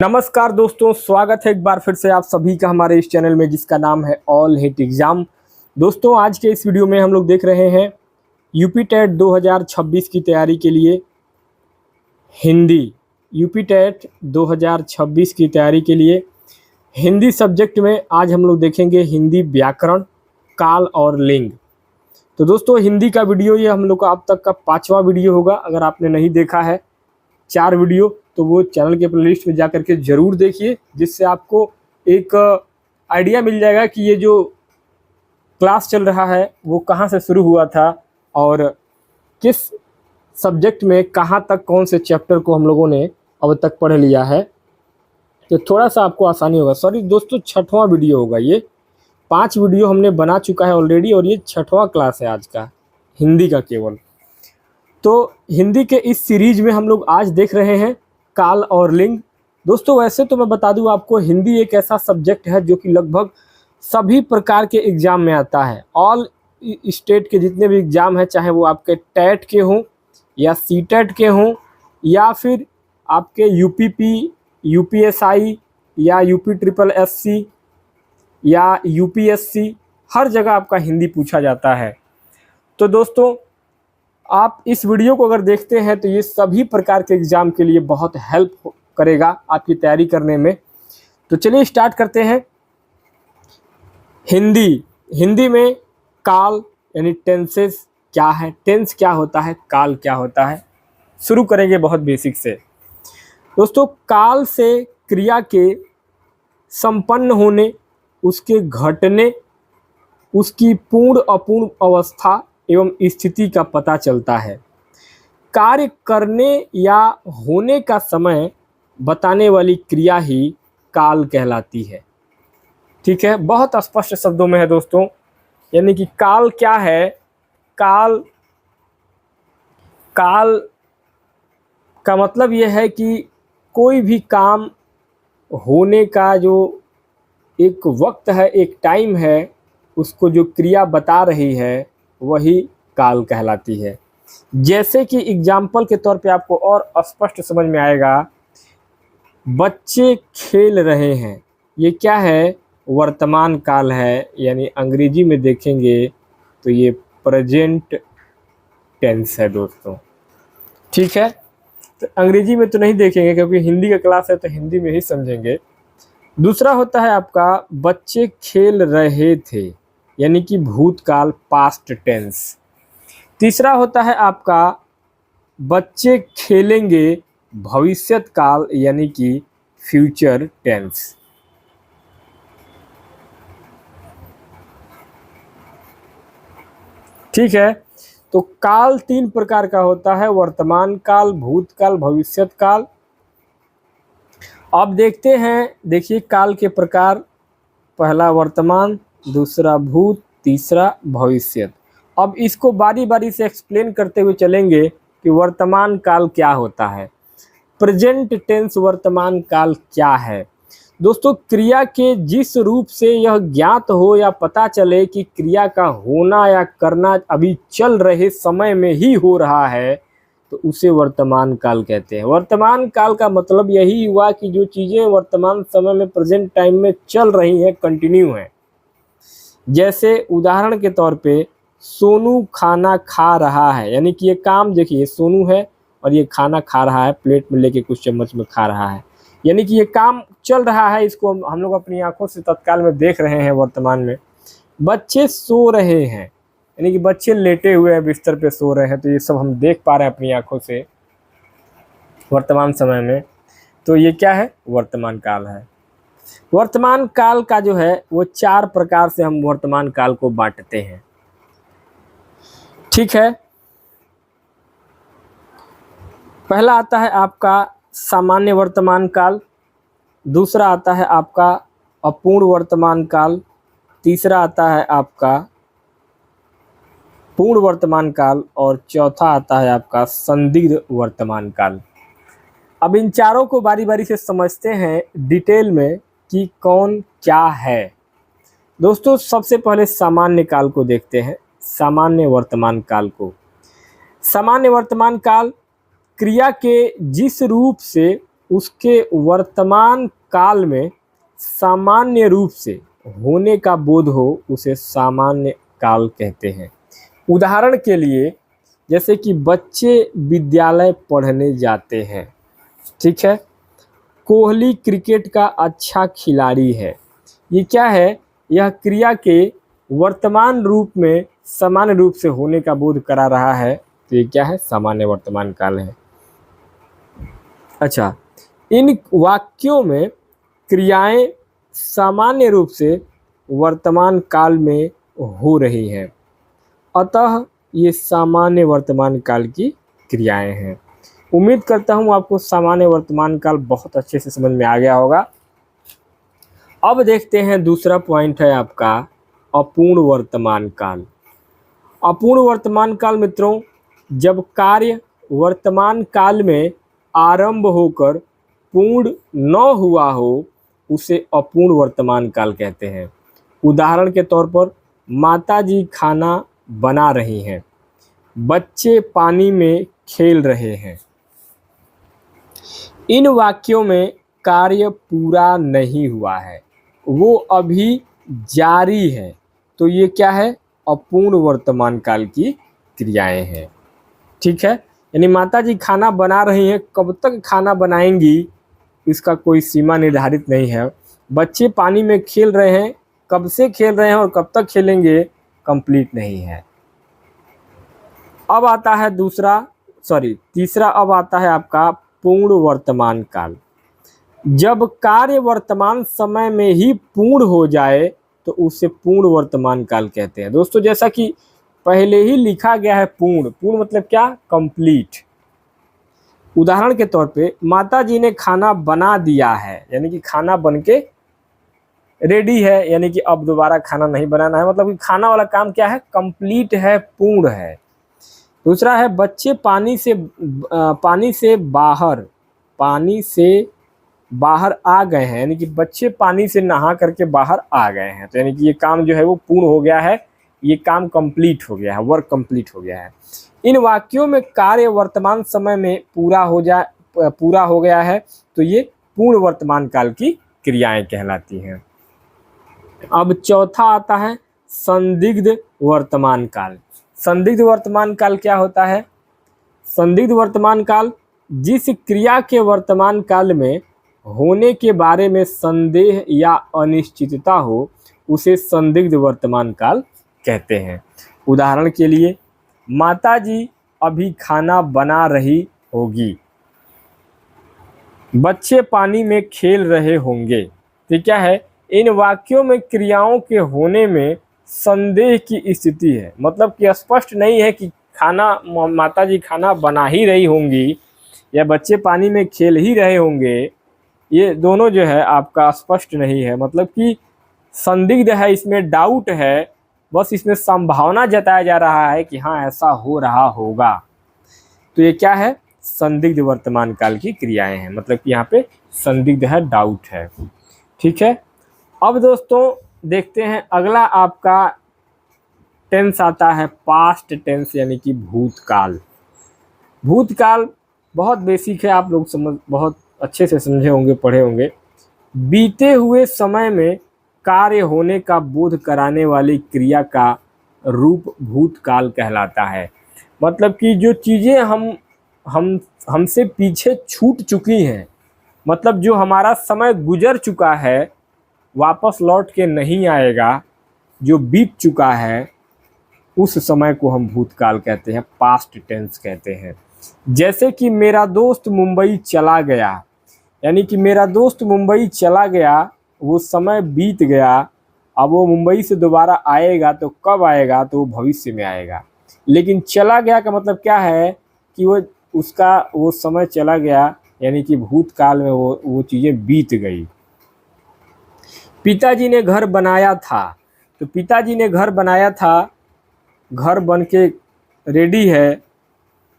नमस्कार दोस्तों, स्वागत है एक बार फिर से आप सभी का हमारे इस चैनल में जिसका नाम है ऑल हिट एग्जाम। दोस्तों, आज के इस वीडियो में हम लोग देख रहे हैं यूपी टेट 2026 की तैयारी के लिए हिंदी। यूपी टेट 2026 की तैयारी के लिए हिंदी सब्जेक्ट में आज हम लोग देखेंगे हिंदी व्याकरण, काल और लिंग। तो दोस्तों, हिंदी का वीडियो ये हम लोग का अब तक का 5वां वीडियो होगा। अगर आपने नहीं देखा है 4 वीडियो तो वो चैनल के प्लेलिस्ट में जा करके ज़रूर देखिए, जिससे आपको एक आइडिया मिल जाएगा कि ये जो क्लास चल रहा है वो कहाँ से शुरू हुआ था और किस सब्जेक्ट में कहाँ तक कौन से चैप्टर को हम लोगों ने अब तक पढ़ लिया है। तो थोड़ा सा आपको आसानी होगा। सॉरी दोस्तों, 6वां वीडियो होगा ये। 5 वीडियो हमने बना चुका है ऑलरेडी और ये 6वां क्लास है आज का हिंदी का केवल। तो हिंदी के इस सीरीज में हम लोग आज देख रहे हैं काल और लिंग। दोस्तों, वैसे तो मैं बता दूं आपको, हिंदी एक ऐसा सब्जेक्ट है जो कि लगभग सभी प्रकार के एग्ज़ाम में आता है। ऑल स्टेट के जितने भी एग्ज़ाम हैं, चाहे वो आपके टेट के हों या सी टेट के हों या फिर आपके यूपीपी, यूपीएसआई या यूपी ट्रिपल एससी या यूपीएससी, हर जगह आपका हिंदी पूछा जाता है। तो दोस्तों, आप इस वीडियो को अगर देखते हैं तो ये सभी प्रकार के एग्ज़ाम के लिए बहुत हेल्प करेगा आपकी तैयारी करने में। तो चलिए स्टार्ट करते हैं। हिंदी में काल यानी टेंसेस क्या है, टेंस क्या होता है, काल क्या होता है, शुरू करेंगे बहुत बेसिक से। दोस्तों, काल से क्रिया के संपन्न होने, उसके घटने, उसकी पूर्ण अपूर्ण अवस्था एवं स्थिति का पता चलता है। कार्य करने या होने का समय बताने वाली क्रिया ही काल कहलाती है। ठीक है, बहुत स्पष्ट शब्दों में है दोस्तों। यानी कि काल क्या है? काल का मतलब यह है कि कोई भी काम होने का जो एक वक्त है, एक टाइम है, उसको जो क्रिया बता रही है वही काल कहलाती है। जैसे कि एग्जाम्पल के तौर पे आपको और स्पष्ट समझ में आएगा, बच्चे खेल रहे हैं, ये क्या है? वर्तमान काल है। यानी अंग्रेजी में देखेंगे तो ये प्रेजेंट टेंस है दोस्तों। ठीक है, तो अंग्रेजी में तो नहीं देखेंगे क्योंकि हिंदी का क्लास है तो हिंदी में ही समझेंगे। दूसरा होता है आपका बच्चे खेल रहे थे, यानी कि भूतकाल, पास्ट टेंस। तीसरा होता है आपका बच्चे खेलेंगे, भविष्यत काल, यानी कि फ्यूचर टेंस। ठीक है, तो काल 3 प्रकार का होता है: वर्तमान काल, भूतकाल, भविष्यत काल। अब देखते हैं, देखिए काल के प्रकार, पहला वर्तमान, दूसरा भूत, तीसरा भविष्यत। अब इसको बारी बारी से एक्सप्लेन करते हुए चलेंगे कि वर्तमान काल क्या होता है, प्रेजेंट टेंस वर्तमान काल क्या है। दोस्तों, क्रिया के जिस रूप से यह ज्ञात हो या पता चले कि क्रिया का होना या करना अभी चल रहे समय में ही हो रहा है तो उसे वर्तमान काल कहते हैं। वर्तमान काल का मतलब यही हुआ कि जो चीज़ें वर्तमान समय में, प्रेजेंट टाइम में चल रही हैं, कंटिन्यू हैं। जैसे उदाहरण के तौर पे सोनू खाना खा रहा है, यानी कि ये काम देखिए, सोनू है और ये खाना खा रहा है, प्लेट में लेके कुछ चम्मच में खा रहा है, यानी कि ये काम चल रहा है। इसको हम लोग अपनी आंखों से तत्काल में देख रहे हैं वर्तमान में। बच्चे सो रहे हैं, यानी कि बच्चे लेटे हुए हैं, बिस्तर पे सो रहे हैं, तो ये सब हम देख पा रहे हैं अपनी आंखों से वर्तमान समय में। तो ये क्या है? वर्तमान काल है। वर्तमान काल का जो है वो 4 प्रकार से हम वर्तमान काल को बांटते हैं। ठीक है, पहला आता है आपका सामान्य वर्तमान काल, दूसरा आता है आपका अपूर्ण वर्तमान काल, तीसरा आता है आपका पूर्ण वर्तमान काल और चौथा आता है आपका संदिग्ध वर्तमान काल। अब इन चारों को बारी बारी से समझते हैं डिटेल में कि कौन क्या है। दोस्तों, सबसे पहले सामान्य काल को देखते हैं, सामान्य वर्तमान काल को। सामान्य वर्तमान काल क्रिया के जिस रूप से उसके वर्तमान काल में सामान्य रूप से होने का बोध हो उसे सामान्य काल कहते हैं। उदाहरण के लिए जैसे कि बच्चे विद्यालय पढ़ने जाते हैं, ठीक है। कोहली क्रिकेट का अच्छा खिलाड़ी है। ये क्या है? यह क्रिया के वर्तमान रूप में सामान्य रूप से होने का बोध करा रहा है, तो ये क्या है? सामान्य वर्तमान काल है। अच्छा, इन वाक्यों में क्रियाएं सामान्य रूप से वर्तमान काल में हो रही हैं, अतः ये सामान्य वर्तमान काल की क्रियाएं हैं। उम्मीद करता हूँ आपको सामान्य वर्तमान काल बहुत अच्छे से समझ में आ गया होगा। अब देखते हैं दूसरा पॉइंट है आपका अपूर्ण वर्तमान काल। अपूर्ण वर्तमान काल मित्रों, जब कार्य वर्तमान काल में आरंभ होकर पूर्ण न हुआ हो उसे अपूर्ण वर्तमान काल कहते हैं। उदाहरण के तौर पर माताजी खाना बना रही हैं, बच्चे पानी में खेल रहे हैं। इन वाक्यों में कार्य पूरा नहीं हुआ है, वो अभी जारी है, तो ये क्या है? अपूर्ण वर्तमान काल की क्रियाएं हैं, ठीक है। यानी माताजी खाना बना रही हैं, कब तक खाना बनाएंगी इसका कोई सीमा निर्धारित नहीं है। बच्चे पानी में खेल रहे हैं, कब से खेल रहे हैं और कब तक खेलेंगे कंप्लीट नहीं है। अब आता है तीसरा अब आता है आपका पूर्ण वर्तमान काल। जब कार्य वर्तमान समय में ही पूर्ण हो जाए तो उसे पूर्ण वर्तमान काल कहते हैं। दोस्तों, जैसा कि पहले ही लिखा गया है पूर्ण मतलब क्या? कंप्लीट। उदाहरण के तौर पे माता जी ने खाना बना दिया है, यानी कि खाना बनके रेडी है, यानी कि अब दोबारा खाना नहीं बनाना है, मतलब कि खाना वाला काम क्या है? कंप्लीट है, पूर्ण है। दूसरा है बच्चे पानी से बाहर आ गए हैं, यानी कि बच्चे पानी से नहा करके बाहर आ गए हैं, तो यानी कि ये काम जो है वो पूर्ण हो गया है, ये काम कंप्लीट हो गया है, वर्क कंप्लीट हो गया है। इन वाक्यों में कार्य वर्तमान समय में पूरा हो गया है, तो ये पूर्ण वर्तमान काल की क्रियाएं कहलाती हैं। अब चौथा आता है संदिग्ध वर्तमान काल। संदिग्ध वर्तमान काल क्या होता है? संदिग्ध वर्तमान काल जिस क्रिया के वर्तमान काल में होने के बारे में संदेह या अनिश्चितता हो उसे संदिग्ध वर्तमान काल कहते हैं। उदाहरण के लिए माताजी अभी खाना बना रही होगी, बच्चे पानी में खेल रहे होंगे। तो क्या है? इन वाक्यों में क्रियाओं के होने में संदेह की स्थिति है, मतलब कि स्पष्ट नहीं है कि माताजी खाना बना ही रही होंगी या बच्चे पानी में खेल ही रहे होंगे। ये दोनों जो है आपका स्पष्ट नहीं है, मतलब कि संदिग्ध है, इसमें डाउट है, बस इसमें संभावना जताया जा रहा है कि हाँ ऐसा हो रहा होगा। तो ये क्या है? संदिग्ध वर्तमान काल की क्रियाएं हैं, मतलब कि यहाँ पे संदिग्ध है, डाउट है, ठीक है। अब दोस्तों देखते हैं अगला आपका टेंस आता है पास्ट टेंस, यानी कि भूतकाल। भूतकाल बहुत बेसिक है, आप लोग बहुत अच्छे से समझे होंगे, पढ़े होंगे। बीते हुए समय में कार्य होने का बोध कराने वाली क्रिया का रूप भूतकाल कहलाता है। मतलब कि जो चीज़ें हमसे पीछे छूट चुकी हैं, मतलब जो हमारा समय गुजर चुका है, वापस लौट के नहीं आएगा, जो बीत चुका है, उस समय को हम भूतकाल कहते हैं, पास्ट टेंस कहते हैं। जैसे कि मेरा दोस्त मुंबई चला गया, यानी कि मेरा दोस्त मुंबई चला गया, वो समय बीत गया, अब वो मुंबई से दोबारा आएगा तो कब आएगा? तो वो भविष्य में आएगा। लेकिन चला गया का मतलब क्या है? कि वो समय चला गया, यानी कि भूतकाल में वो चीज़ें बीत गई। पिताजी ने घर बनाया था, तो पिताजी ने घर बनाया था, घर बन के रेडी है,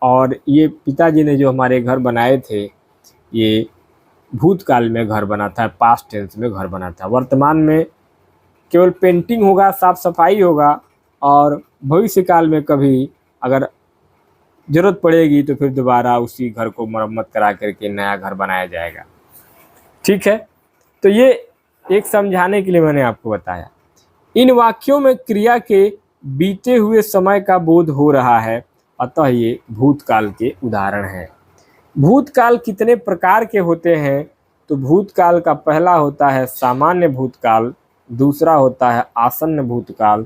और ये पिताजी ने जो हमारे घर बनाए थे ये भूतकाल में घर बना था, पास्ट टेंस में घर बना था। वर्तमान में केवल पेंटिंग होगा, साफ सफाई होगा, और भविष्य काल में कभी अगर ज़रूरत पड़ेगी तो फिर दोबारा उसी घर को मरम्मत करा करके नया घर बनाया जाएगा। ठीक है, तो ये एक समझाने के लिए मैंने आपको बताया। इन वाक्यों में क्रिया के बीते हुए समय का बोध हो रहा है, अतः ये भूतकाल के उदाहरण हैं। भूतकाल कितने प्रकार के होते हैं? तो भूतकाल का पहला होता है सामान्य भूतकाल, दूसरा होता है आसन्न भूतकाल,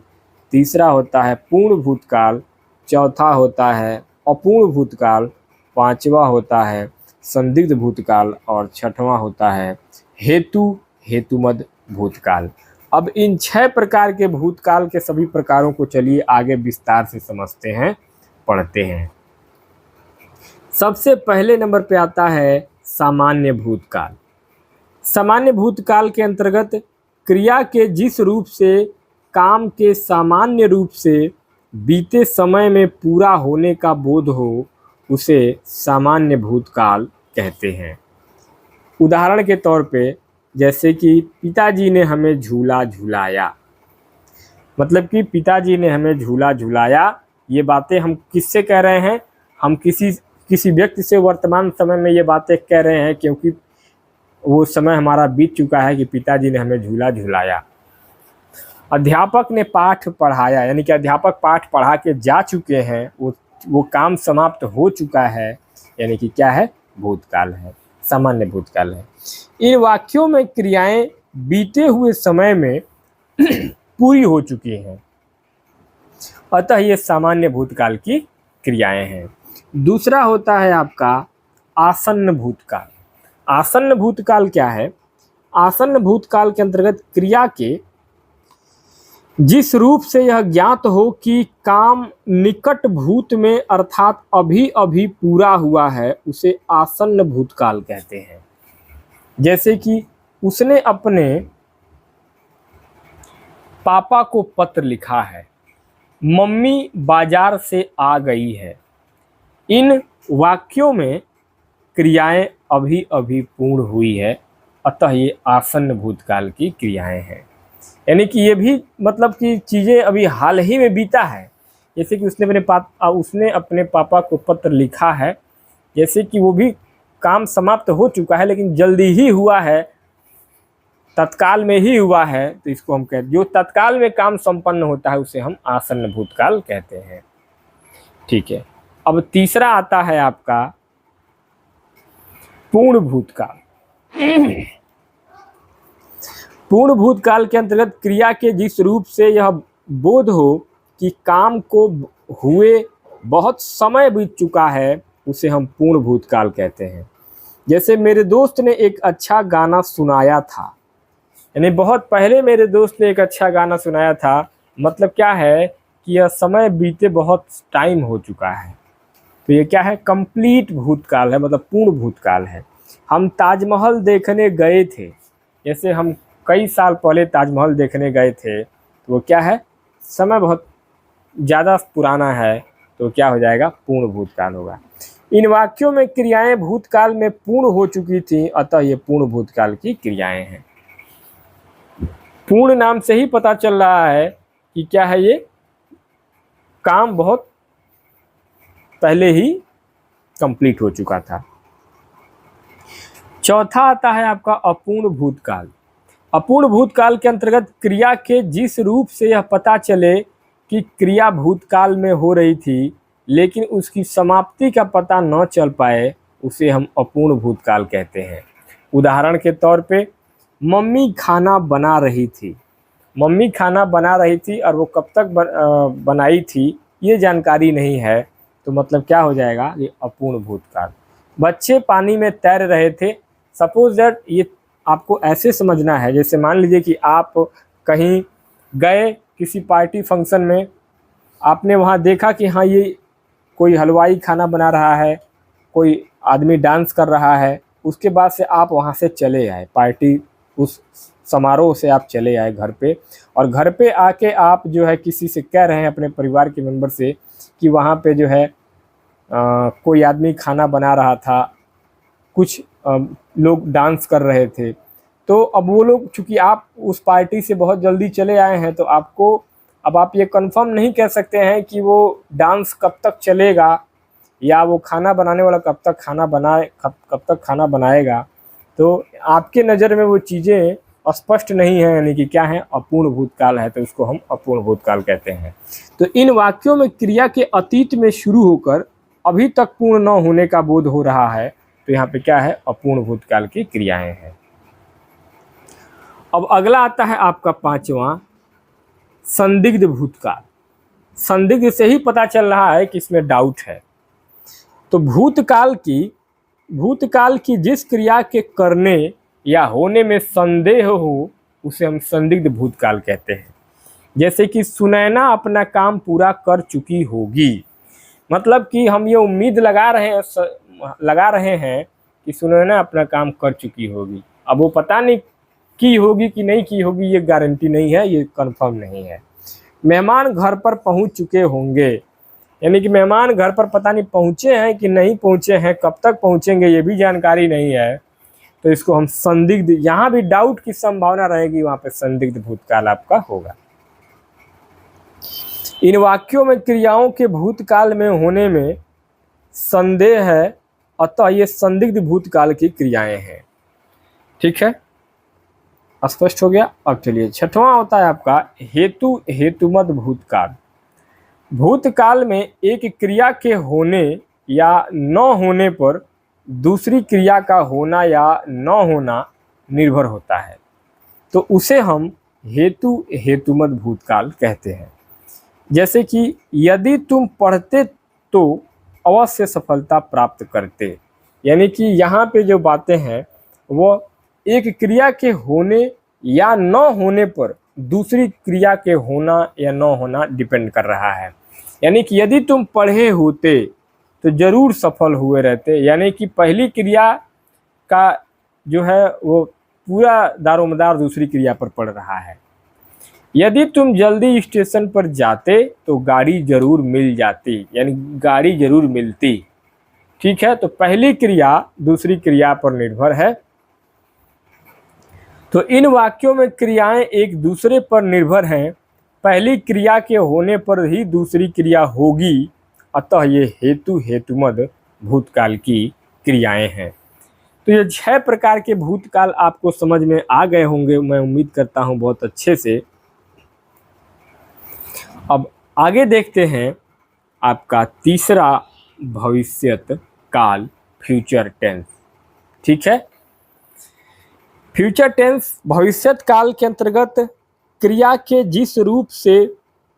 तीसरा होता है पूर्ण भूतकाल, चौथा होता है अपूर्ण भूतकाल, पांचवा होता है संदिग्ध भूतकाल और छठवां होता है हेतुमद भूतकाल। अब इन 6 प्रकार के भूतकाल के सभी प्रकारों को चलिए आगे विस्तार से समझते हैं, पढ़ते हैं। सबसे पहले नंबर पे आता है सामान्य भूतकाल। सामान्य भूतकाल के अंतर्गत क्रिया के जिस रूप से काम के सामान्य रूप से बीते समय में पूरा होने का बोध हो, उसे सामान्य भूतकाल कहते हैं। उदाहरण के तौर पे जैसे कि पिताजी ने हमें झूला झुलाया, मतलब कि पिताजी ने हमें झूला झुलाया, ये बातें हम किससे कह रहे हैं? हम किसी व्यक्ति से वर्तमान समय में ये बातें कह रहे हैं, क्योंकि वो समय हमारा बीत चुका है कि पिताजी ने हमें झूला झुलाया। अध्यापक ने पाठ पढ़ाया, यानी कि अध्यापक पाठ पढ़ा के जा चुके हैं, वो काम समाप्त हो चुका है, यानी कि क्या है? भूतकाल है, सामान्य भूतकाल है। इन वाक्यों में क्रियाएं बीते हुए समय में पूरी हो चुकी हैं, अतः ये सामान्य भूतकाल की क्रियाएं हैं। दूसरा होता है आपका आसन्न भूतकाल। आसन्न भूतकाल क्या है? आसन्न भूतकाल के अंतर्गत क्रिया के जिस रूप से यह ज्ञात हो कि काम निकट भूत में अर्थात अभी अभी पूरा हुआ है, उसे आसन्न भूतकाल कहते हैं। जैसे कि उसने अपने पापा को पत्र लिखा है, मम्मी बाजार से आ गई है। इन वाक्यों में क्रियाएं अभी अभी पूर्ण हुई है, अतः ये आसन्न भूतकाल की क्रियाएं हैं। यानी कि ये भी मतलब कि चीज़ें अभी हाल ही में बीता है। जैसे कि उसने अपने पापा को पत्र लिखा है, जैसे कि वो भी काम समाप्त हो चुका है लेकिन जल्दी ही हुआ है, तत्काल में ही हुआ है, तो इसको हम कहते, जो तत्काल में काम संपन्न होता है उसे हम आसन्न भूतकाल कहते हैं। ठीक है, अब तीसरा आता है आपका पूर्ण भूतकाल। पूर्ण भूतकाल के अंतर्गत क्रिया के जिस रूप से यह बोध हो कि काम को हुए बहुत समय बीत चुका है, उसे हम पूर्ण भूतकाल कहते हैं। जैसे मेरे दोस्त ने एक अच्छा गाना सुनाया था, यानी बहुत पहले मेरे दोस्त ने एक अच्छा गाना सुनाया था, मतलब क्या है कि यह समय बीते बहुत टाइम हो चुका है, तो ये क्या है? कंप्लीट भूतकाल है, मतलब पूर्ण भूतकाल है। हम ताजमहल देखने गए थे, जैसे हम कई साल पहले ताजमहल देखने गए थे, तो वो क्या है? समय बहुत ज़्यादा पुराना है, तो क्या हो जाएगा? पूर्ण भूतकाल होगा। इन वाक्यों में क्रियाएं भूतकाल में पूर्ण हो चुकी थी, अतः ये पूर्ण भूतकाल की क्रियाएं हैं। पूर्ण नाम से ही पता चल रहा है कि क्या है? ये काम बहुत पहले ही कंप्लीट हो चुका था। चौथा आता है आपका अपूर्ण भूतकाल। अपूर्ण भूतकाल के अंतर्गत क्रिया के जिस रूप से यह पता चले कि क्रिया भूतकाल में हो रही थी लेकिन उसकी समाप्ति का पता न चल पाए, उसे हम अपूर्ण भूतकाल कहते हैं। उदाहरण के तौर पे मम्मी खाना बना रही थी, मम्मी खाना बना रही थी और वो कब तक बनाई थी ये जानकारी नहीं है, तो मतलब क्या हो जाएगा? ये अपूर्ण भूतकाल। बच्चे पानी में तैर रहे थे, सपोज दैट, ये आपको ऐसे समझना है, जैसे मान लीजिए कि आप कहीं गए किसी पार्टी फंक्शन में, आपने वहाँ देखा कि हाँ ये कोई हलवाई खाना बना रहा है, कोई आदमी डांस कर रहा है, उसके बाद से आप वहाँ से चले आए, पार्टी उस समारोह से आप चले आए घर पे, और घर पे आके आप जो है किसी से कह रहे हैं अपने परिवार के मेंबर से कि वहाँ पे जो है कोई आदमी खाना बना रहा था, कुछ लोग डांस कर रहे थे। तो अब वो लोग, चूँकि आप उस पार्टी से बहुत जल्दी चले आए हैं, तो आपको अब आप ये कंफर्म नहीं कह सकते हैं कि वो डांस कब तक चलेगा या वो खाना बनाने वाला कब तक खाना बनाएगा, तो आपके नज़र में वो चीज़ें स्पष्ट नहीं है, यानी कि क्या है, अपूर्ण भूतकाल है, तो उसको हम अपूर्ण भूतकाल कहते हैं। तो इन वाक्यों में क्रिया के अतीत में शुरू होकर अभी तक पूर्ण न होने का बोध हो रहा है, तो यहाँ पे क्या है, अपूर्ण भूतकाल की क्रियाएं हैं। अब अगला आता है आपका 5वां, संदिग्ध भूतकाल। संदिग्ध से ही पता चल रहा है कि इसमें डाउट है। तो भूतकाल की जिस क्रिया के करने या होने में संदेह हो, उसे हम संदिग्ध भूतकाल कहते हैं। जैसे कि सुनैना अपना काम पूरा कर चुकी होगी, मतलब कि हम ये उम्मीद लगा रहे हैं कि सुनैना अपना काम कर चुकी होगी। अब वो पता नहीं की होगी कि नहीं की होगी, ये गारंटी नहीं है, ये कंफर्म नहीं है। मेहमान घर पर पहुंच चुके होंगे, यानी कि मेहमान घर पर पता नहीं पहुंचे हैं कि नहीं पहुंचे हैं, कब तक पहुंचेंगे ये भी जानकारी नहीं है, तो इसको हम संदिग्ध, यहाँ भी डाउट की संभावना रहेगी, वहाँ पे संदिग्ध भूतकाल आपका होगा। इन वाक्यों में क्रियाओं के भूतकाल में होने में संदेह है, अतः ये संदिग्ध भूतकाल की क्रियाएं हैं। ठीक है, स्पष्ट हो गया। अब चलिए 6वां होता है आपका हेतुमत भूतकाल। भूतकाल में एक क्रिया के होने या न होने पर दूसरी क्रिया का होना या न होना निर्भर होता है, तो उसे हम हेतुमत भूतकाल कहते हैं। जैसे कि यदि तुम पढ़ते तो अवश्य सफलता प्राप्त करते, यानी कि यहाँ पे जो बातें हैं वो एक क्रिया के होने या न होने पर दूसरी क्रिया के होना या न होना डिपेंड कर रहा है। यानी कि यदि तुम पढ़े होते तो जरूर सफल हुए रहते, यानी कि पहली क्रिया का जो है वो पूरा दारोमदार दूसरी क्रिया पर पड़ रहा है। यदि तुम जल्दी स्टेशन पर जाते तो गाड़ी जरूर मिल जाती, यानी गाड़ी जरूर मिलती। ठीक है, तो पहली क्रिया दूसरी क्रिया पर निर्भर है। तो इन वाक्यों में क्रियाएं एक दूसरे पर निर्भर हैं, पहली क्रिया के होने पर ही दूसरी क्रिया होगी, अतः ये हेतुमत भूतकाल की क्रियाएं हैं। तो ये 6 प्रकार के भूतकाल आपको समझ में आ गए होंगे, मैं उम्मीद करता हूं बहुत अच्छे से। अब आगे देखते हैं आपका तीसरा भविष्यत काल, फ्यूचर टेंस। ठीक है, फ्यूचर टेंस भविष्यत काल के अंतर्गत क्रिया के जिस रूप से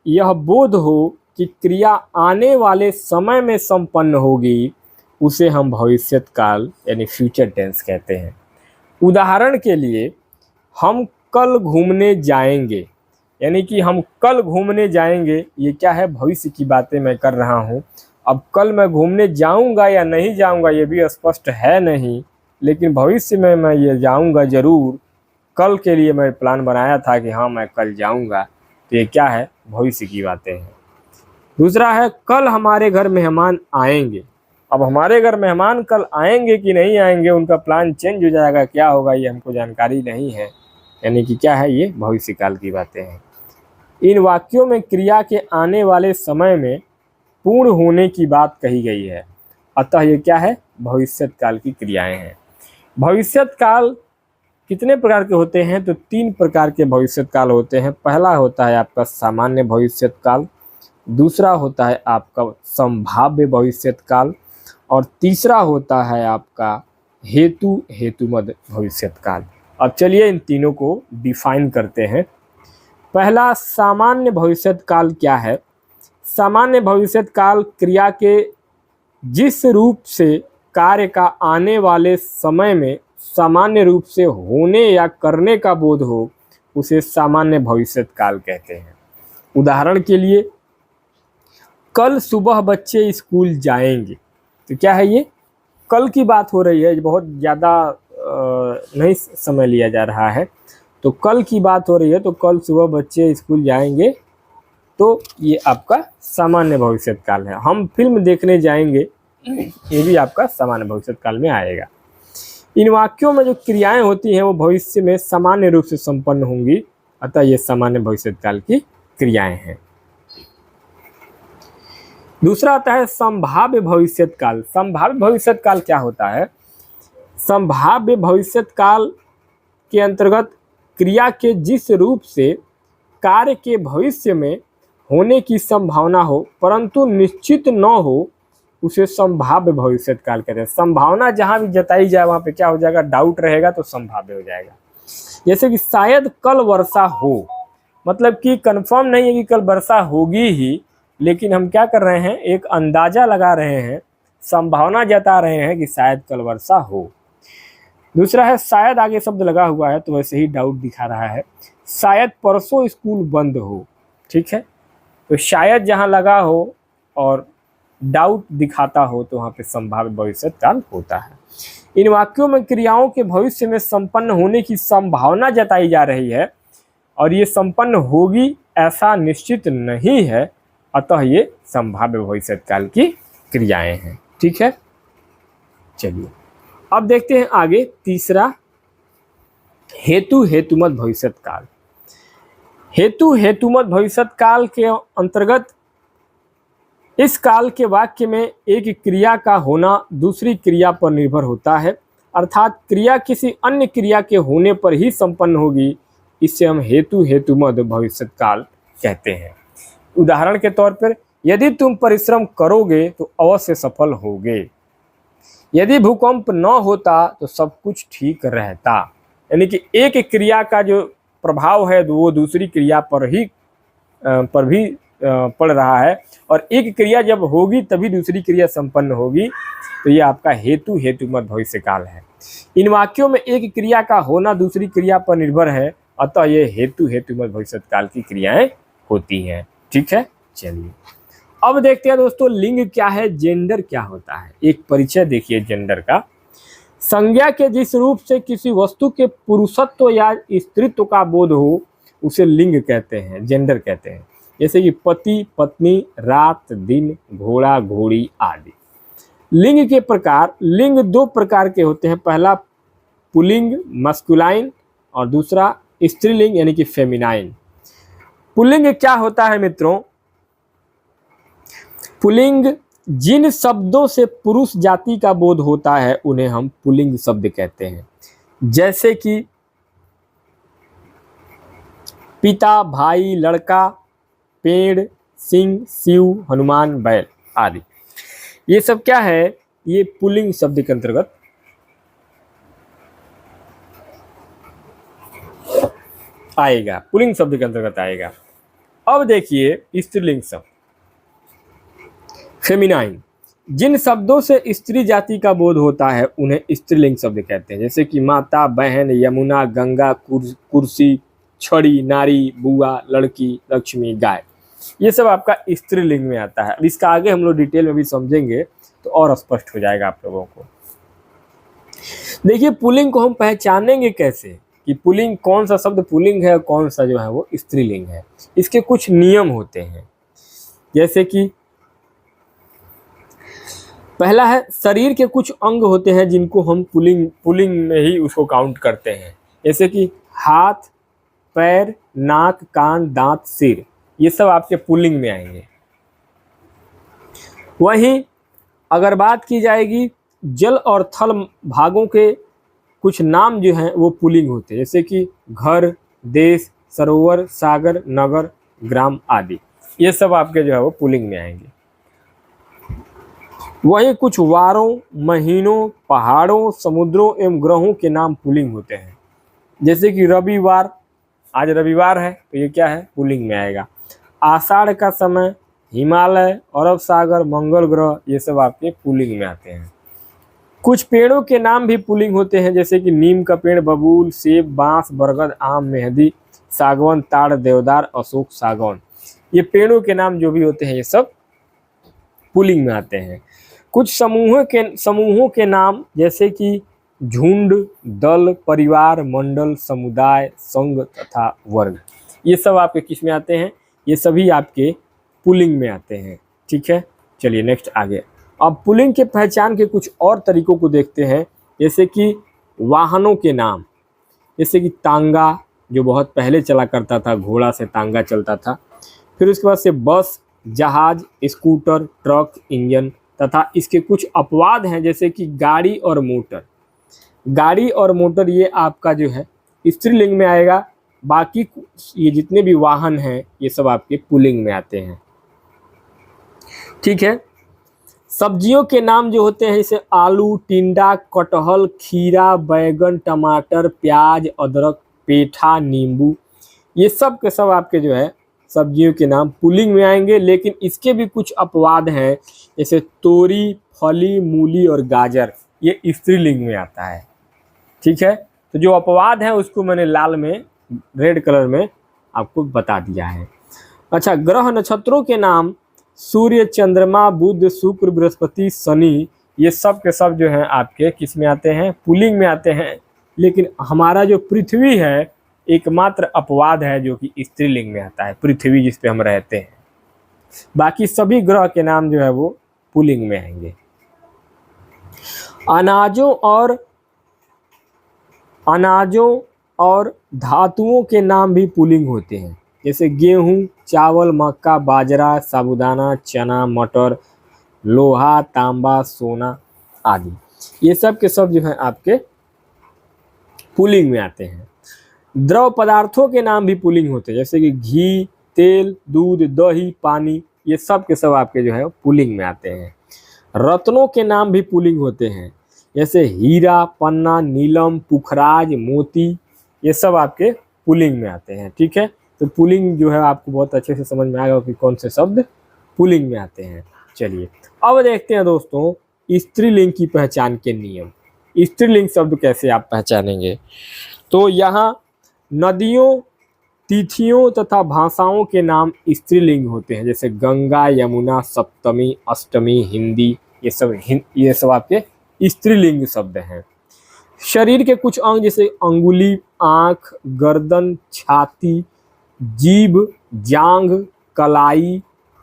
यह बोध हो कि क्रिया आने वाले समय में संपन्न होगी, उसे हम भविष्यत काल यानी फ्यूचर टेंस कहते हैं। उदाहरण के लिए, हम कल घूमने जाएंगे, यानी कि हम कल घूमने जाएंगे, ये क्या है, भविष्य की बातें मैं कर रहा हूँ। अब कल मैं घूमने जाऊँगा या नहीं जाऊँगा ये भी स्पष्ट है नहीं, लेकिन भविष्य में मैं ये जाऊँगा ज़रूर। कल के लिए मैं प्लान बनाया था कि हाँ मैं कल जाऊँगा, तो ये क्या है, भविष्य की बातें हैं। दूसरा है, कल हमारे घर मेहमान आएंगे। अब हमारे घर मेहमान कल आएंगे कि नहीं आएंगे, उनका प्लान चेंज हो जाएगा, क्या होगा ये हमको जानकारी नहीं है, यानी कि क्या है, ये भविष्य काल की बातें हैं। इन वाक्यों में क्रिया के आने वाले समय में पूर्ण होने की बात कही गई है, अतः ये क्या है, भविष्यत काल की क्रियाएं हैं। भविष्यत काल कितने प्रकार के होते हैं, तो 3 प्रकार के भविष्यत काल होते हैं। पहला होता है आपका सामान्य भविष्यत काल, दूसरा होता है आपका संभाव्य भविष्यत काल, और तीसरा होता है आपका हेतुमत भविष्यत काल। अब चलिए इन तीनों को डिफाइन करते हैं। पहला, सामान्य भविष्यत काल क्या है। सामान्य भविष्यत काल क्रिया के जिस रूप से कार्य का आने वाले समय में सामान्य रूप से होने या करने का बोध हो, उसे सामान्य भविष्यत काल कहते हैं। उदाहरण के लिए, कल सुबह बच्चे स्कूल जाएंगे, तो क्या है, ये कल की बात हो रही है, बहुत ज़्यादा नहीं समय लिया जा रहा है, तो कल की बात हो रही है, तो कल सुबह बच्चे स्कूल जाएंगे, तो ये आपका सामान्य भविष्यत काल है। हम फिल्म देखने जाएंगे, ये भी आपका सामान्य भविष्यत काल में आएगा। इन वाक्यों में जो क्रियाएं होती हैं वो भविष्य में सामान्य रूप से संपन्न होंगी, अतः ये सामान्य भविष्यत काल की क्रियाएं हैं। दूसरा आता है संभाव्य भविष्यत काल। संभाव्य भविष्यत काल क्या होता है? संभाव्य भविष्यत काल के अंतर्गत क्रिया के जिस रूप से कार्य के भविष्य में होने की संभावना हो परंतु निश्चित न हो, उसे संभाव्य भविष्यत काल कहते हैं। संभावना जहां भी जताई जाए वहां पे क्या हो जाएगा? डाउट रहेगा तो संभाव्य हो जाएगा। जैसे कि शायद कल वर्षा हो, मतलब कि कंफर्म नहीं है कि कल वर्षा होगी ही, लेकिन हम क्या कर रहे हैं? एक अंदाजा लगा रहे हैं, संभावना जता रहे हैं कि शायद कल वर्षा हो। दूसरा है शायद, आगे शब्द लगा हुआ है तो वैसे ही डाउट दिखा रहा है, शायद परसों स्कूल बंद हो। ठीक है, तो शायद जहां लगा हो और डाउट दिखाता हो तो वहां पे संभाव्य भविष्यत काल होता है। इन वाक्यों में क्रियाओं के भविष्य में संपन्न होने की संभावना जताई जा रही है और ये संपन्न होगी ऐसा निश्चित नहीं है, अतः ये संभाव्य भविष्यत काल की क्रियाएं हैं। ठीक है, चलिए अब देखते हैं आगे तीसरा, हेतु हेतुमत भविष्यत काल। हेतु हेतुमत भविष्यत काल के अंतर्गत इस काल के वाक्य में एक क्रिया का होना दूसरी क्रिया पर निर्भर होता है, अर्थात क्रिया किसी अन्य क्रिया के होने पर ही संपन्न होगी। इससे हम हेतु हेतुमत भविष्यत काल कहते हैं। उदाहरण के तौर पर, यदि तुम परिश्रम करोगे तो अवश्य सफल होगे। यदि भूकंप न होता तो सब कुछ ठीक रहता। यानी कि एक क्रिया का जो प्रभाव है वो दूसरी क्रिया पर भी पड़ रहा है, और एक क्रिया जब होगी तभी दूसरी क्रिया संपन्न होगी। तो ये आपका हेतु हेतुमत भविष्य काल है। इन वाक्यों में एक क्रिया का होना दूसरी क्रिया पर निर्भर है, अतः ये हेतु हेतुमत भविष्यत काल की क्रियाएं होती हैं। ठीक है, चलिए अब देखते हैं दोस्तों लिंग क्या है, जेंडर क्या होता है। एक परिचय देखिए जेंडर का। संज्ञा के जिस रूप से किसी वस्तु के पुरुषत्व या स्त्रीत्व का बोध हो उसे लिंग कहते हैं, जेंडर कहते हैं। जैसे कि पति पत्नी, रात दिन, घोड़ा घोड़ी आदि। लिंग के प्रकार, लिंग दो प्रकार के होते हैं। पहला पुल्लिंग मस्कुलाइन और दूसरा स्त्रीलिंग यानी कि फेमिनाइन। पुल्लिंग क्या होता है मित्रों? पुल्लिंग जिन शब्दों से पुरुष जाति का बोध होता है उन्हें हम पुल्लिंग शब्द कहते हैं। जैसे कि पिता, भाई, लड़का, पेड़, सिंह, शिव, हनुमान, बैल आदि। ये सब क्या है? ये पुल्लिंग शब्द के अंतर्गत आएगा, पुल्लिंग शब्द के अंतर्गत आएगा। अब देखिए स्त्रीलिंग शब्द, फेमिनाइन। जिन शब्दों से स्त्री जाति का बोध होता है उन्हें स्त्रीलिंग शब्द कहते हैं। जैसे कि माता, बहन, यमुना, गंगा, कुर्सी, छड़ी, नारी, बुआ, लड़की, लक्ष्मी, गाय। ये सब आपका स्त्रीलिंग में आता है। अब इसका आगे हम लोग डिटेल में भी समझेंगे तो और स्पष्ट हो जाएगा आप लोगों को। देखिए पुल्लिंग को हम पहचानेंगे कैसे कि पुल्लिंग कौन सा शब्द पुल्लिंग है और कौन सा जो है वो स्त्रीलिंग है। इसके कुछ नियम होते हैं। जैसे कि पहला है, शरीर के कुछ अंग होते हैं जिनको हम पुल्लिंग में ही उसको काउंट करते हैं। जैसे कि हाथ, पैर, नाक, कान, दांत, सिर, ये सब आपके पुल्लिंग में आएंगे। वहीं अगर बात की जाएगी जल और थल भागों के कुछ नाम जो हैं वो पुल्लिंग होते हैं। जैसे कि घर, देश, सरोवर, सागर, नगर, ग्राम आदि। ये सब आपके जो है वो पुल्लिंग में आएंगे। वहीं कुछ वारों, महीनों, पहाड़ों, समुद्रों एवं ग्रहों के नाम पुल्लिंग होते हैं। जैसे कि रविवार, आज रविवार है तो ये क्या है? पुल्लिंग में आएगा। आषाढ़ का समय, हिमालय, अरब सागर, मंगल ग्रह, ये सब आपके पुल्लिंग में आते हैं। कुछ पेड़ों के नाम भी पुल्लिंग होते हैं। जैसे कि नीम का पेड़, बबूल, सेब, बांस, बरगद, आम, मेहंदी, सागवन, ताड़, देवदार, अशोक, सागौन। ये पेड़ों के नाम जो भी होते हैं ये सब पुल्लिंग में आते हैं। कुछ समूहों के नाम जैसे कि झुंड, दल, परिवार, मंडल, समुदाय, संघ तथा वर्ग, ये सब आपके किस में आते हैं? ये सभी आपके पुल्लिंग में आते हैं। ठीक है, चलिए नेक्स्ट आगे। अब पुल्लिंग के पहचान के कुछ और तरीकों को देखते हैं। जैसे कि वाहनों के नाम, जैसे कि तांगा जो बहुत पहले चला करता था, घोड़ा से तांगा चलता था। फिर उसके बाद से बस, जहाज, स्कूटर, ट्रक, इंजन तथा इसके कुछ अपवाद हैं जैसे कि गाड़ी और मोटर। गाड़ी और मोटर ये आपका जो है स्त्रीलिंग में आएगा, बाकी ये जितने भी वाहन हैं ये सब आपके पुल्लिंग में आते हैं। ठीक है। सब्जियों के नाम जो होते हैं जैसे आलू, टिंडा, कटहल, खीरा, बैगन, टमाटर, प्याज, अदरक, पेठा, नींबू, ये सब के सब आपके जो है सब्जियों के नाम पुल्लिंग में आएंगे। लेकिन इसके भी कुछ अपवाद हैं जैसे तोरी, फली, मूली और गाजर, ये स्त्रीलिंग में आता है। ठीक है। तो जो अपवाद हैं उसको मैंने लाल में, रेड कलर में आपको बता दिया है। अच्छा, ग्रह नक्षत्रों के नाम सूर्य, चंद्रमा, बुध, शुक्र, बृहस्पति, शनि, ये सब के सब जो हैं आपके किस में आते हैं? पुल्लिंग में आते हैं। लेकिन हमारा जो पृथ्वी है एकमात्र अपवाद है जो कि स्त्रीलिंग में आता है, पृथ्वी जिस पे हम रहते हैं। बाकी सभी ग्रह के नाम जो है वो पुल्लिंग में आएंगे। अनाजों और धातुओं के नाम भी पुल्लिंग होते हैं जैसे गेहूं, चावल, मक्का, बाजरा, साबूदाना, चना, मटर, लोहा, तांबा, सोना आदि, ये सब के सब जो है आपके पुल्लिंग में आते हैं। द्रव पदार्थों के नाम भी पुल्लिंग होते हैं जैसे कि घी, तेल, दूध, दही, पानी, ये सब के सब आपके जो है पुल्लिंग में आते हैं। रत्नों के नाम भी पुल्लिंग होते हैं जैसे हीरा, पन्ना, नीलम, पुखराज, मोती, ये सब आपके पुल्लिंग में आते हैं। ठीक है। तो पुल्लिंग जो है आपको बहुत अच्छे से समझ में आएगा कि कौन से शब्द पुल्लिंग में आते हैं। चलिए अब देखते हैं दोस्तों स्त्रीलिंग की पहचान के नियम। स्त्रीलिंग शब्द कैसे आप पहचानेंगे? तो यहाँ नदियों, तिथियों तथा भाषाओं के नाम स्त्रीलिंग होते हैं जैसे गंगा, यमुना, सप्तमी, अष्टमी, हिंदी, ये सब आपके स्त्रीलिंग शब्द हैं। शरीर के कुछ अंग जैसे अंगुली, आँख, गर्दन, छाती, जीभ, जांघ, कलाई,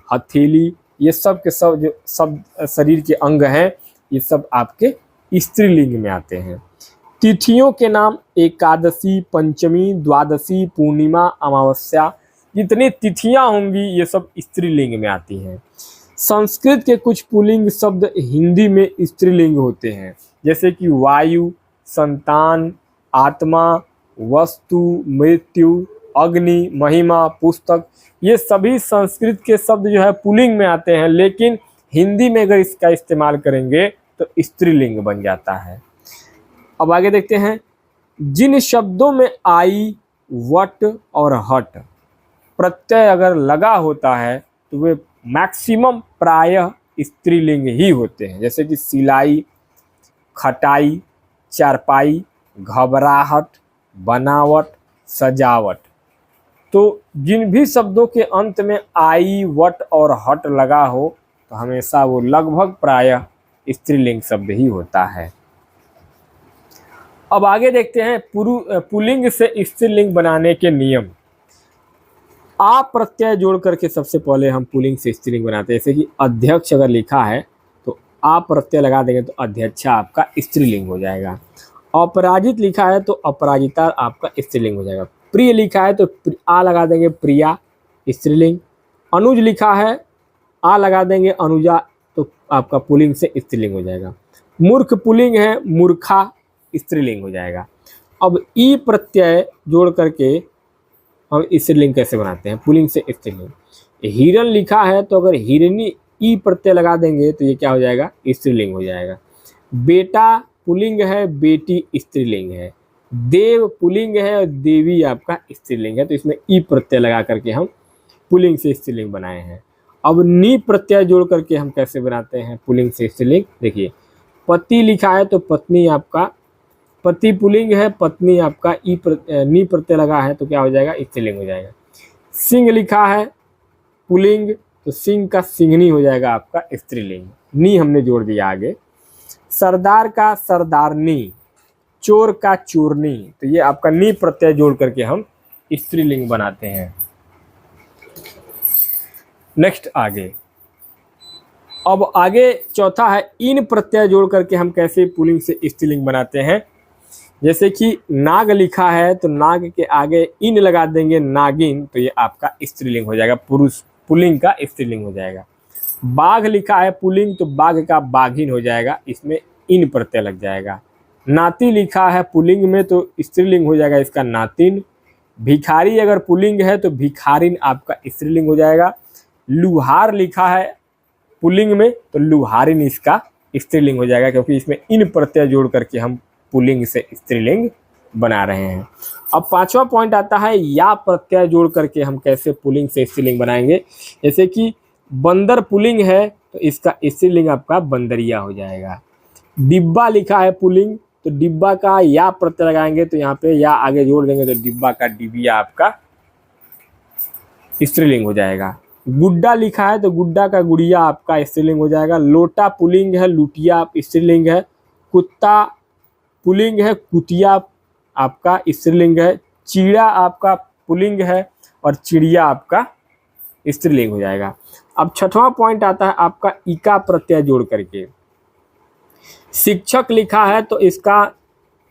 हथेली, ये सब के सब जो सब शरीर के अंग हैं ये सब आपके स्त्रीलिंग में आते हैं। तिथियों के नाम एकादशी, पंचमी, द्वादशी, पूर्णिमा, अमावस्या, जितनी तिथियां होंगी ये सब स्त्रीलिंग में आती हैं। संस्कृत के कुछ पुल्लिंग शब्द हिंदी में स्त्रीलिंग होते हैं जैसे कि वायु, संतान, आत्मा, वस्तु, मृत्यु, अग्नि, महिमा, पुस्तक, ये सभी संस्कृत के शब्द जो है पुल्लिंग में आते हैं। लेकिन हिंदी में अगर इसका इस्तेमाल करेंगे तो स्त्रीलिंग बन जाता है। अब आगे देखते हैं जिन शब्दों में आई, वट और हट प्रत्यय अगर लगा होता है तो वे मैक्सिमम प्रायः स्त्रीलिंग ही होते हैं जैसे कि सिलाई, खटाई, चारपाई, घबराहट, बनावट, सजावट। तो जिन भी शब्दों के अंत में आई, वट और हट लगा हो तो हमेशा वो लगभग प्रायः स्त्रीलिंग शब्द ही होता है। अब आगे देखते हैं पुल्लिंग से स्त्रीलिंग बनाने के नियम। आ प्रत्यय जोड़ करके सबसे पहले हम पुल्लिंग से स्त्रीलिंग बनाते हैं। जैसे कि अध्यक्ष अगर लिखा है तो आ प्रत्यय लगा देंगे तो अध्यक्षा आपका स्त्रीलिंग हो जाएगा। अपराजित लिखा है तो अपराजिता आपका स्त्रीलिंग हो जाएगा। प्रिय लिखा है तो आ लगा देंगे प्रिया स्त्रीलिंग। अनुज लिखा है आ लगा देंगे अनुजा तो आपका पुल्लिंग से स्त्रीलिंग हो जाएगा। मूर्ख पुल्लिंग है मूर्खा स्त्रीलिंग हो जाएगा। अब ई प्रत्यय जोड़ करके हम स्त्रीलिंग कैसे बनाते हैं पुल्लिंग से स्त्रीलिंग। हिरन लिखा है तो अगर हिरनी ई प्रत्यय लगा देंगे तो ये क्या हो जाएगा? स्त्रीलिंग हो जाएगा। बेटा पुल्लिंग है, बेटी स्त्रीलिंग है। देव पुल्लिंग है और देवी आपका स्त्रीलिंग है, तो इसमें ई प्रत्यय लगा करके हम पुल्लिंग से स्त्रीलिंग बनाए हैं। अब नी प्रत्यय जोड़ करके हम कैसे बनाते हैं पुल्लिंग से स्त्रीलिंग? देखिए पति लिखा है तो पत्नी आपका पति पुल्लिंग है, पत्नी आपका नी प्रत्यय लगा है तो क्या हो जाएगा? स्त्रीलिंग हो जाएगा। सिंह लिखा है पुल्लिंग तो सिंह का सिंहनी हो जाएगा आपका स्त्रीलिंग, नी हमने जोड़ दिया आगे। सरदार का सरदारनी, चोर का चोरनी, तो ये आपका नी प्रत्यय जोड़ करके हम स्त्रीलिंग बनाते हैं। नेक्स्ट आगे, अब आगे चौथा है इन प्रत्यय जोड़ करके हम कैसे पुल्लिंग से स्त्रीलिंग बनाते हैं। जैसे कि नाग लिखा है तो नाग के आगे इन लगा देंगे नागिन तो ये आपका स्त्रीलिंग हो जाएगा, पुरुष पुल्लिंग का स्त्रीलिंग हो जाएगा। बाघ लिखा है पुल्लिंग तो बाघ का बाघिन हो जाएगा, इसमें इन प्रत्यय लग जाएगा। नाती लिखा है पुल्लिंग में तो स्त्रीलिंग हो जाएगा इसका नातिन। भिखारी अगर पुल्लिंग है तो भिखारिन आपका स्त्रीलिंग हो जाएगा। लुहार लिखा है पुल्लिंग में तो लुहारिन इसका स्त्रीलिंग हो जाएगा, क्योंकि इसमें इन प्रत्यय जोड़ करके हम पुल्लिंग से स्त्रीलिंग बना रहे हैं। अब पांचवा पॉइंट आता है या प्रत्यय जोड़ करके हम कैसे पुल्लिंग से स्त्रीलिंग बनाएंगे। जैसे कि बंदर पुल्लिंग है तो इसका स्त्रीलिंग आपका बंदरिया हो जाएगा। डिब्बा लिखा है पुल्लिंग तो डिब्बा का या प्रत्यय लगाएंगे तो यहाँ पे या आगे जोड़ देंगे तो डिब्बा का डिबिया आपका स्त्रीलिंग हो जाएगा। गुड्डा लिखा है तो गुड्डा का गुड़िया आपका स्त्रीलिंग हो जाएगा। लोटा पुल्लिंग है लुटिया स्त्रीलिंग है। कुत्ता पुल्लिंग है कुतिया आपका स्त्रीलिंग है। चीड़ा आपका पुल्लिंग है और चिड़िया आपका स्त्रीलिंग हो जाएगा। अब छठवां पॉइंट आता है आपका इका प्रत्यय जोड़ करके। शिक्षक लिखा है तो इसका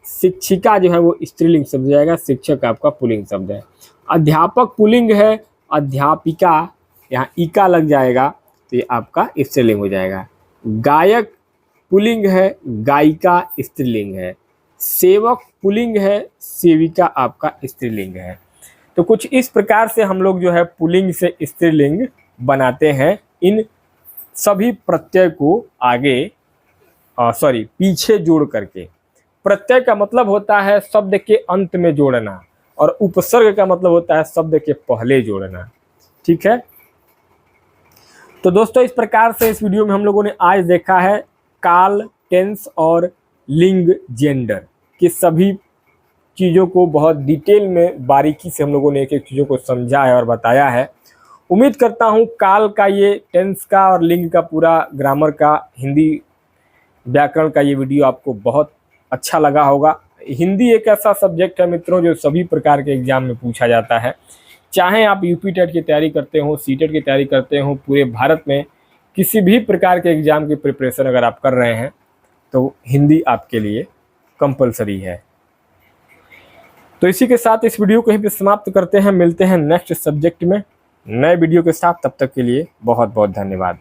शिक्षिका जो है वो स्त्रीलिंग शब्द हो जाएगा, शिक्षक आपका पुल्लिंग शब्द है। अध्यापक पुल्लिंग है अध्यापिका यहाँ इका लग जाएगा तो ये आपका स्त्रीलिंग हो जाएगा। गायक पुल्लिंग है गायिका स्त्रीलिंग है। सेवक पुल्लिंग है सेविका आपका स्त्रीलिंग है। तो कुछ इस प्रकार से हम लोग जो है पुल्लिंग से स्त्रीलिंग बनाते हैं। इन सभी प्रत्यय को आगे पीछे जोड़ करके। प्रत्यय का मतलब होता है शब्द के अंत में जोड़ना और उपसर्ग का मतलब होता है शब्द के पहले जोड़ना। ठीक है, तो दोस्तों इस प्रकार से इस वीडियो में हम लोगों ने आज देखा है काल, टेंस और लिंग, जेंडर की सभी चीज़ों को बहुत डिटेल में बारीकी से हम लोगों ने एक एक चीज़ों को समझा है और बताया है। उम्मीद करता हूँ काल का ये, टेंस का और लिंग का पूरा ग्रामर का, हिंदी व्याकरण का ये वीडियो आपको बहुत अच्छा लगा होगा। हिंदी एक ऐसा सब्जेक्ट है मित्रों जो सभी प्रकार के एग्जाम में पूछा जाता है। चाहे आप यूपी टेट की तैयारी करते हो, सीटेट की तैयारी करते हो, पूरे भारत में किसी भी प्रकार के एग्ज़ाम की प्रिपरेशन अगर आप कर रहे हैं तो हिंदी आपके लिए कंपलसरी है। तो इसी के साथ इस वीडियो को यहीं पे समाप्त करते हैं। मिलते हैं नेक्स्ट सब्जेक्ट में नए वीडियो के साथ। तब तक के लिए बहुत बहुत धन्यवाद।